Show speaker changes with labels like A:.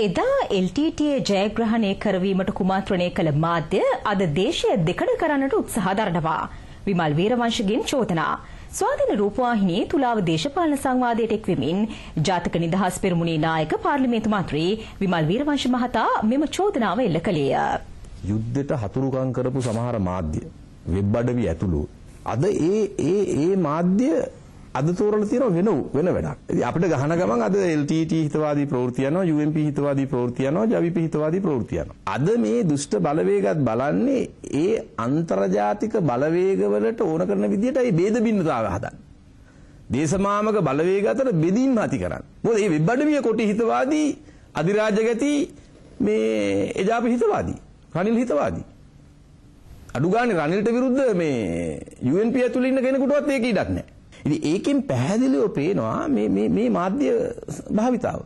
A: එදා LTTE ජයග්‍රහණය කරවීමට කුමන්ත්‍රණය කළ මාධ්‍ය අද දේශය දෙකඩ කරන්නට උත්සාහ දරනවා. විමල් වීරවංශගෙන් චෝදනා. ස්වාධීන රූපවාහිනී තුලාව දේශපාලන සංවාදයට එක්වෙමින් ජාතික නිදහස් පෙරමුණේ නායක පාර්ලිමේන්තු මන්ත්‍රී විමල් වීරවංශ මහතා මෙම චෝදනාව එල්ල කළේය.
B: යුද්ධයට හතුරුකම් කරපු සමහර මාධ්‍ය වෙබ් අඩවි ඇතුළු අද ඒ මාධ්‍ය අද තෝරලා තියෙන වෙන වැඩක්. ඉතින් අපිට ගහන ගමන් අද LTT හිතවාදී ප්‍රවෘත්ති යනවා, UMP හිතවාදී ප්‍රවෘත්ති යනවා, ජවිප හිතවාදී ප්‍රවෘත්ති යනවා. අද මේ දුෂ්ට බලවේගත් බලන්නේ ඒ අන්තර්ජාතික බලවේගවලට ඕන කරන විදිහට ඒ ભેද බින්නතාවය හදන්න. දේශමාමක බලවේග අතර බෙදීම් ඇති කරන්න. මොකද මේ වෙබ් අඩවිය කොටි හිතවාදී, අධිරාජ්‍යගති මේ එජාප හිතවාදී, රනිල් හිතවාදී. අඩු ගානේ රනිල්ට විරුද්ධ මේ UNP ඇතුළේ ඉන්න කෙනෙකුටවත් ඒක ඉඩක් නැහැ. ඉතින් ඒකෙන් පැහැදිලිව පේනවා මේ මාධ්‍ය භාවිතාව.